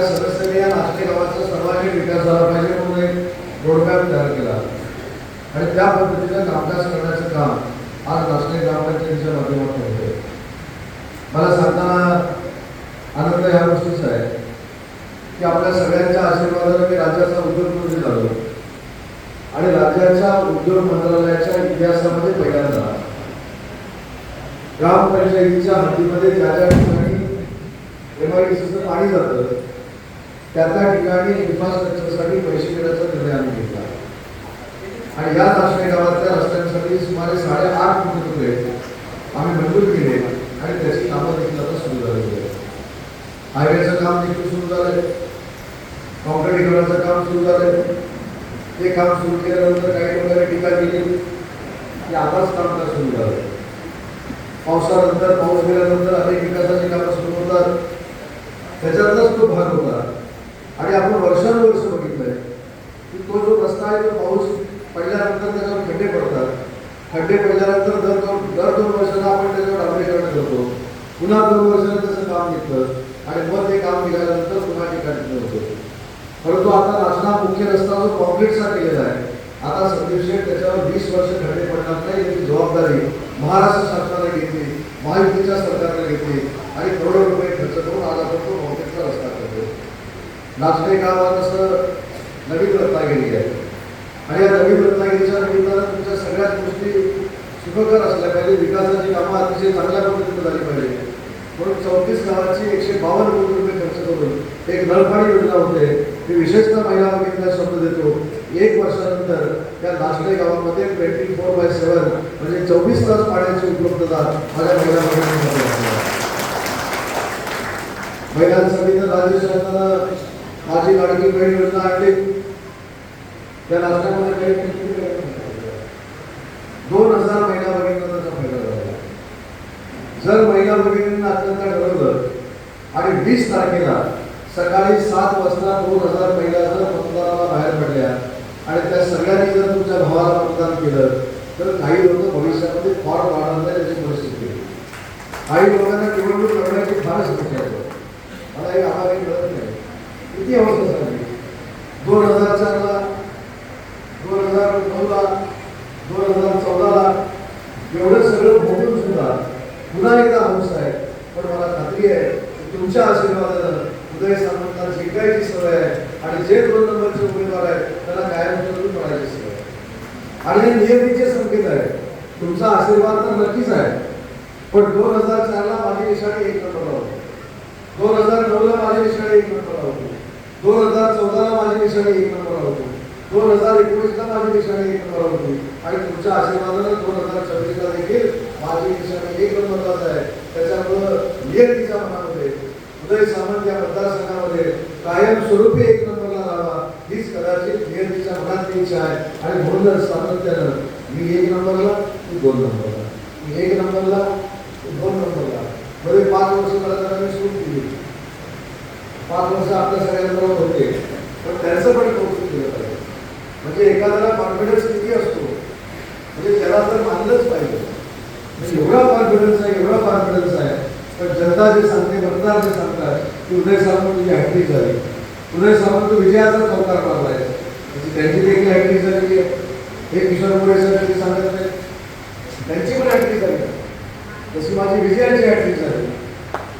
त्या सदस्यांनी या नाचणे गावाचा सर्वांगीण विकास झाला पाहिजे म्हणून एक रोडमॅप तयार केला आणि त्या पद्धतीने कामकाज करण्याचं काम आज नाचणे ग्रामपंचायतीच्या माध्यमातून होते. मला सांगताना आनंद ह्या गोष्टीचा आहे की आपल्या सगळ्यांच्या आशीर्वादाने मी राज्याचा उद्योगमंत्री झालो आणि राज्याच्या उद्योग मंत्रालयाच्या इतिहासामध्ये पहिल्यांदा ग्रामपंचायतीच्या हद्दीमध्ये ज्या ज्या ठिकाणी एमआयडीसीचं पाणी जातं त्या ठिकाणी इन्फ्रास्ट्रक्चरसाठी पैसे देण्याचा निर्णय आम्ही घेतला आणि या नाचणे गावातल्या रस्त्यांसाठी सुमारे 8.5 कोटी रुपये आम्ही मंजूर केले आणि त्याची कामं देखील आता सुरू झालेली आहे. हायवेचं काम देखील सुरू झालंय, कॉन्क्रिटीकरणाचं काम सुरू झालंय. ते काम सुरू केल्यानंतर काही लोकांनी टीका केली की आताच कामकाज सुरू झालंय. पावसानंतर पाऊस गेल्यानंतर अनेक विकासाची कामं सुरू होतात, त्याच्यातलाच तो भाग होता आणि आपण वर्षानुवर्ष बघितलंय की तो जो रस्ता आहे तो पाऊस पडल्यानंतर त्याच्यावर खड्डे पडतात. खड्डे पडल्यानंतर दर 2 वर्षांना आपण त्याच्यावर डांबरीकरण करतो, पुन्हा 2 वर्षांना त्याचं काम निघतं आणि मग ते काम निघाल्यानंतर पुन्हा ठिकाणी होतं. परंतु आता नाचणा मुख्य रस्ता जो कॉन्क्रीटचा केलेला आहे, आता संदीप शेठ त्याच्यावर 20 वर्ष खड्डे पडणार नाही याची जबाबदारी महाराष्ट्र शासनाने घेतली, महायुतीच्या सरकारने घेतली आणि करोडो रुपये खर्च करून आज आपण तो कॉन्क्रीटचा रस्ता करतो. नाचणे गावात असं नवीन रत्नागिरी आहे आणि या नवीन रत्नागिरीच्या निमित्तानं तुमच्या सगळ्याच गोष्टी सुखकर असल्या पाहिजे, विकासाची कामं अतिशय चांगल्या पद्धतीने झाली पाहिजे. म्हणून 34 गावाची 152 कोटी रुपये खर्च करून एक नळपाणी योजना होते, ती विशेषतः महिला भगिनीला शब्द देतो. 1 वर्षानंतर त्या नाचणे गावामध्ये 24/7 म्हणजे 24 तास पाण्याची उपलब्धता माझ्या महिला भगिनींसाठी असते. महिलांसाठी तर राज्य शासनानं माझी लाडकी बहीण योजना आणली. त्या नाचण्यामध्ये 2000 महिला भगिनींना त्याचा फायदा झाला. जर महिला भगिनींना अत्यंत ठरवलं आणि 20 तारखेला सकाळी 7 वाजता 2000 महिला जर मतदानाला बाहेर पडल्या आणि त्या सगळ्यांनी जर तुमच्या भावाला मतदान केलं तर काही लोक भविष्यामध्ये फॉर्म वाढवणार त्याची परिस्थिती आहे. काही लोकांना निवडणूक लढण्याची फारच इच्छा आहे. मला हे आम्हाला कळत नाही किती अवस्था झाली. 2004ला 2009ला 2014ला एवढं सगळं बघून सुद्धा पुन्हा एकदा हौस आहे. पण मला खात्री आहे की तुमच्या आशीर्वादानं उदय सामंतांना जिंकायची सवय आहे आणि जे 2 नंबरचे उमेदवार आहेत त्यांना कायमस्वरूपी पडायची सवय आहे आणि हे नियतीचे संकेत आहे. तुमचा आशीर्वाद तर नक्कीच आहे, पण 2004ला माझी निशाणी 1 नंबरला होती, 2009ला माझी निशाणी 1 नंबरला होती, 2014ला माझी निशाणी 1 नंबरला होती, 2019ला माझी निशाणी 1 नंबरला होती आणि तुमच्या आशीर्वादानं 2026ला देखील माझी निशाणी 1 नंबरलाच आहे. त्याच्यामुळं नियतीच्या मनामध्ये उदय सामंत या मतदारसंघामध्ये कायमस्वरूपी 1 नंबरला राहावा हीच कदाचित नियतीच्या मनातली इच्छा आहे आणि म्हणूनच सातत्यानं मी 1 नंबरला तू 2 नंबरला, मी 1 नंबरला तू 2 नंबरला मध्ये 5 वर्ष मला मी सुरू केली. 5 वर्ष आपल्या सगळ्यांबरोबर होते, पण त्यांचं पण कौतुक केलं पाहिजे. म्हणजे एखाद्याला कॉन्फिडन्स किती असतो म्हणजे त्याला तर मानलंच पाहिजे. म्हणजे एवढा कॉन्फिडन्स आहे, एवढा कॉन्फिडन्स आहे. पण जनता जे सांगते, मतदार जे सांगतात की उदय सामंत तुझी हॅट्रिक झाली, उदय सामंत विजयाचा चौकार मारलाय, म्हणजे त्यांची देखील हॅट्रिक झाली आहे. हे किशोर मोरे सर सांगत नाही, त्यांची पण हॅट्रिक झाली. जशी माझी विजयाची हॅट्रिक झाली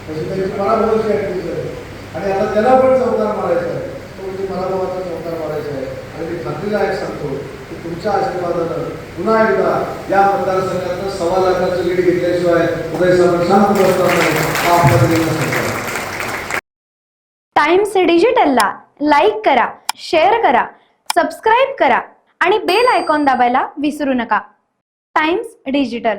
तशी त्यांची पराभवाची हॅट्रिक झाली आणि आता त्याला पण चौकार मारायचा आहे, तो म्हणजे पराभवाचा चौकार मारायचा आहे. आणि मी खात्रीला एक सांगतो की तुमच्या आशीर्वादानं पुन्हा एकदा या मतदारसंघातनं 1.25 लाखाचं लीड घेतल्याशिवाय उदय सामंत शांत बसणार नाही हा आपल्याला दिला. टाइम्स डिजिटलला लाईक करा, शेअर करा, सबस्क्राईब करा आणि बेल आयकॉन दाबायला विसरू नका. Times digital.